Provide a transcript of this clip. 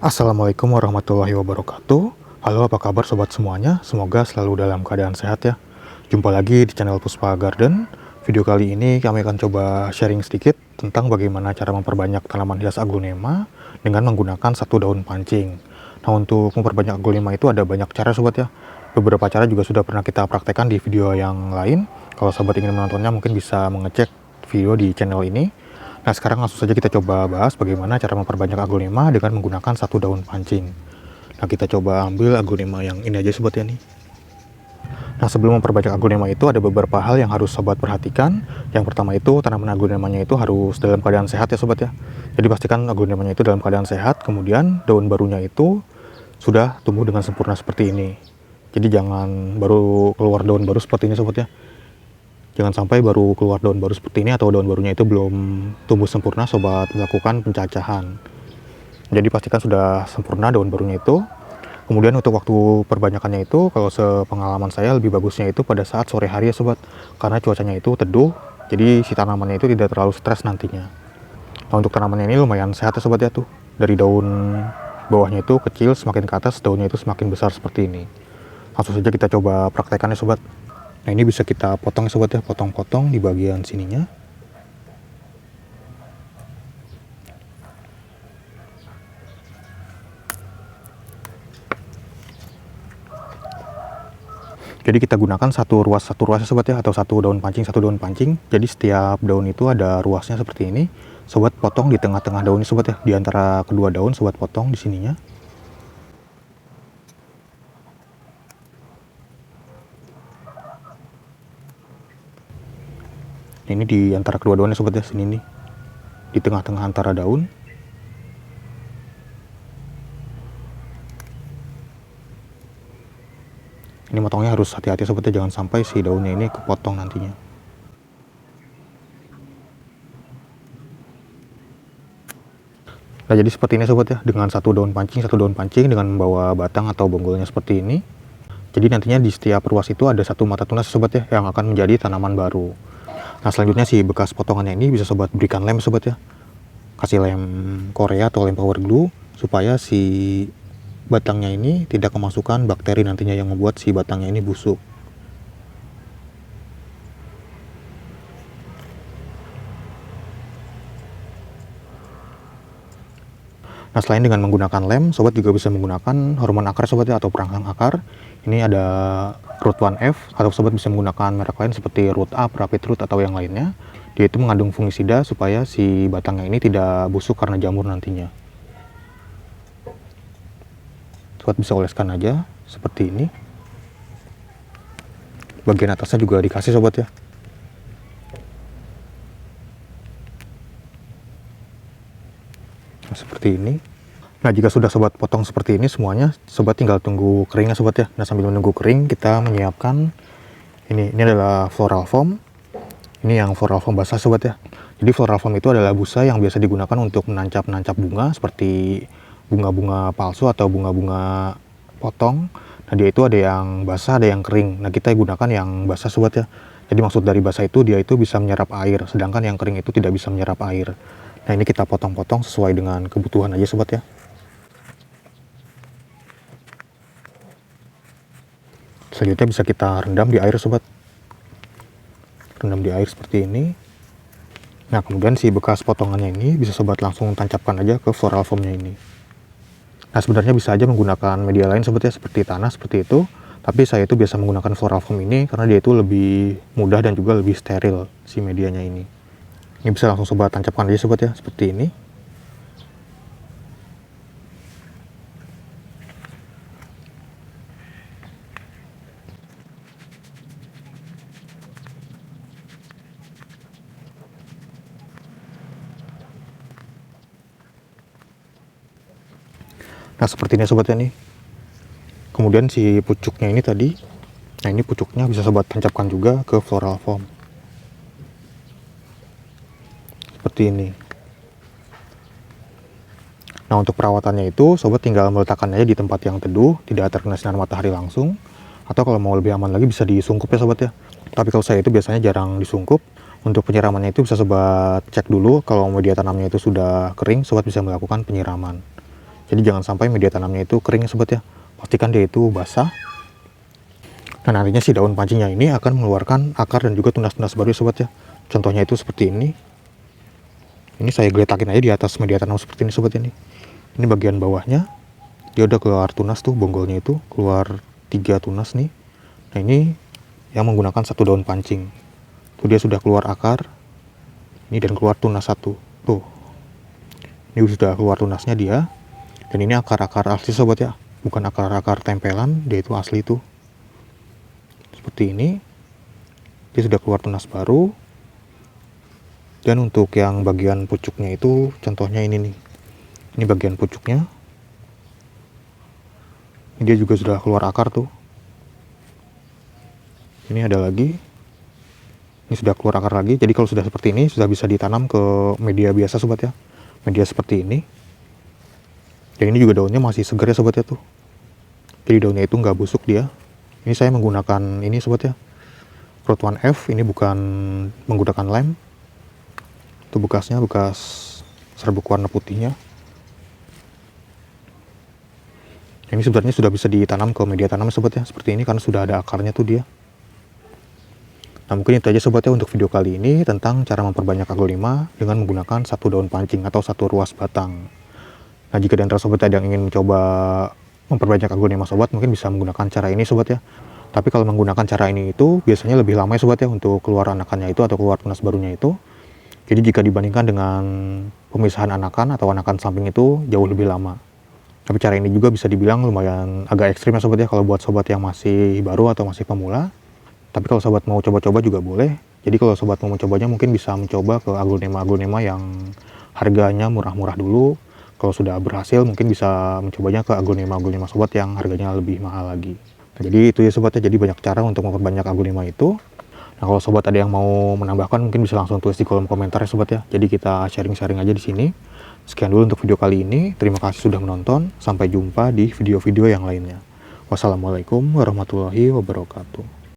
Assalamualaikum warahmatullahi wabarakatuh. Halo, apa kabar sobat semuanya? Semoga selalu dalam keadaan sehat ya. Jumpa lagi di channel Puspa Garden. Video kali ini kami akan coba sharing sedikit tentang bagaimana cara memperbanyak tanaman hias aglonema dengan menggunakan satu daun pancing. Nah, untuk memperbanyak aglonema itu ada banyak cara sobat ya. Beberapa cara juga sudah pernah kita praktekkan di video yang lain. Kalau sobat ingin menontonnya mungkin bisa mengecek video di channel ini. Nah, sekarang langsung saja kita coba bahas bagaimana cara memperbanyak aglonema dengan menggunakan satu daun pancing. Nah, kita coba ambil aglonema yang ini aja sobat ya nih. Nah, sebelum memperbanyak aglonema itu ada beberapa hal yang harus sobat perhatikan. Yang pertama itu tanaman aglonemanya itu harus dalam keadaan sehat ya sobat ya. Jadi pastikan aglonemanya itu dalam keadaan sehat, kemudian daun barunya itu sudah tumbuh dengan sempurna seperti ini. Jadi jangan baru keluar daun baru seperti ini sobat ya. Jangan sampai baru keluar daun baru seperti ini atau daun barunya itu belum tumbuh sempurna sobat melakukan pencacahan. Jadi pastikan sudah sempurna daun barunya itu. Kemudian untuk waktu perbanyakannya itu, kalau sepengalaman saya lebih bagusnya itu pada saat sore hari ya sobat. Karena cuacanya itu teduh, jadi si tanamannya itu tidak terlalu stres nantinya. Nah, untuk tanamannya ini lumayan sehat ya sobat ya tuh. Dari daun bawahnya itu kecil, semakin ke atas daunnya itu semakin besar seperti ini. Langsung saja kita coba praktekannya sobat. Nah, ini bisa kita potong ya sobat ya, potong-potong di bagian sininya. Jadi kita gunakan satu ruas ya sobat ya, atau satu daun pancing. Jadi setiap daun itu ada ruasnya seperti ini. Sobat potong di tengah-tengah daun ini sobat ya, di antara kedua daun sobat potong di sininya. Ini di antara kedua daunnya sobat ya, sini nih. Di tengah-tengah antara daun. Ini motongnya harus hati-hati sobat ya, jangan sampai si daunnya ini kepotong nantinya. Nah, jadi seperti ini sobat ya, dengan satu daun pancing dengan membawa batang atau bonggolnya seperti ini. Jadi nantinya di setiap ruas itu ada satu mata tunas sobat ya, yang akan menjadi tanaman baru. Nah, selanjutnya si bekas potongannya ini bisa sobat berikan lem sobat ya. Kasih lem Korea atau lem power glue supaya si batangnya ini tidak kemasukan bakteri nantinya yang membuat si batangnya ini busuk. Nah, selain dengan menggunakan lem, sobat juga bisa menggunakan hormon akar sobat ya, atau perangsang akar. Ini ada Root 1F, atau sobat bisa menggunakan merek lain seperti Root Up, Rapid Root, atau yang lainnya. Dia itu mengandung fungisida supaya si batangnya ini tidak busuk karena jamur nantinya. Sobat bisa oleskan aja seperti ini. Bagian atasnya juga dikasih sobat ya. Nah, seperti ini. Nah, jika sudah sobat potong seperti ini semuanya, sobat tinggal tunggu keringnya sobat ya. Nah, sambil menunggu kering kita menyiapkan ini adalah floral foam. Ini yang floral foam basah sobat ya. Jadi floral foam itu adalah busa yang biasa digunakan untuk menancap bunga seperti bunga-bunga palsu atau bunga-bunga potong. Nah, dia itu ada yang basah, ada yang kering. Nah, kita gunakan yang basah sobat ya. Jadi maksud dari basah itu dia itu bisa menyerap air, sedangkan yang kering itu tidak bisa menyerap air. Nah, ini kita potong-potong sesuai dengan kebutuhan aja sobat ya. Selanjutnya bisa kita rendam di air sobat. Rendam di air seperti ini. Nah, kemudian si bekas potongannya ini bisa sobat langsung tancapkan aja ke floral foamnya ini. Nah, sebenarnya bisa aja menggunakan media lain sobat ya, seperti tanah seperti itu. Tapi saya itu biasa menggunakan floral foam ini karena dia itu lebih mudah dan juga lebih steril si medianya ini. Ini bisa langsung sobat tancapkan aja sobat ya, seperti ini. Nah, seperti ini sobat ya nih. Kemudian si pucuknya ini tadi, nah ini pucuknya bisa sobat tancapkan juga ke floral foam. Seperti ini. Nah, untuk perawatannya itu sobat tinggal meletakkan aja di tempat yang teduh, tidak terkena sinar matahari langsung. Atau kalau mau lebih aman lagi bisa disungkup ya sobat ya. Tapi kalau saya itu biasanya jarang disungkup. Untuk penyiramannya itu bisa sobat cek dulu, kalau media tanamnya itu sudah kering, sobat bisa melakukan penyiraman. Jadi jangan sampai media tanamnya itu kering sobat ya. Pastikan dia itu basah. Nah nantinya si daun pancingnya ini akan mengeluarkan akar dan juga tunas-tunas baru sobat ya. Contohnya itu seperti ini. Ini saya geletakin aja di atas media tanam seperti ini sobat ini. Ini bagian bawahnya. Dia udah keluar tunas tuh, bonggolnya itu keluar 3 tunas nih. Nah ini yang menggunakan satu daun pancing. Tuh dia sudah keluar akar. Ini dan keluar tunas satu. Tuh. Ini sudah keluar tunasnya dia. Dan ini akar-akar asli sobat ya. Bukan akar-akar tempelan, dia itu asli tuh. Seperti ini. Dia sudah keluar tunas baru. Dan untuk yang bagian pucuknya itu contohnya ini nih. Ini bagian pucuknya. Dia juga sudah keluar akar tuh. Ini ada lagi. Ini sudah keluar akar lagi. Jadi kalau sudah seperti ini sudah bisa ditanam ke media biasa sobat ya. Media seperti ini. Dan ini juga daunnya masih segar ya sobat ya tuh. Jadi daunnya itu nggak busuk dia. Ini saya menggunakan ini sobat ya. Root 1F, ini bukan menggunakan lem. Itu bekasnya, bekas serbuk warna putihnya. Ini sebenarnya sudah bisa ditanam ke media tanam sobat ya. Seperti ini karena sudah ada akarnya tuh dia. Nah mungkin itu aja sobat ya untuk video kali ini tentang cara memperbanyak aglonema dengan menggunakan satu daun pancing atau satu ruas batang. Nah jika di antara sobat ada yang ingin mencoba memperbanyak aglonema sobat, mungkin bisa menggunakan cara ini sobat ya. Tapi kalau menggunakan cara ini itu biasanya lebih lama ya sobat ya untuk keluar anakannya itu atau keluar tunas barunya itu. Jadi jika dibandingkan dengan pemisahan anakan atau anakan samping itu jauh lebih lama. Tapi cara ini juga bisa dibilang lumayan agak ekstrim ya sobat ya kalau buat sobat yang masih baru atau masih pemula. Tapi kalau sobat mau coba-coba juga boleh. Jadi kalau sobat mau mencobanya mungkin bisa mencoba ke aglonema-aglonema yang harganya murah-murah dulu. Kalau sudah berhasil mungkin bisa mencobanya ke aglonema-aglonema sobat yang harganya lebih mahal lagi. Nah, jadi itu ya sobat ya, jadi banyak cara untuk memperbanyak aglonema itu. Nah kalau sobat ada yang mau menambahkan mungkin bisa langsung tulis di kolom komentar ya sobat ya. Jadi kita sharing-sharing aja di sini. Sekian dulu untuk video kali ini. Terima kasih sudah menonton. Sampai jumpa di video-video yang lainnya. Wassalamualaikum warahmatullahi wabarakatuh.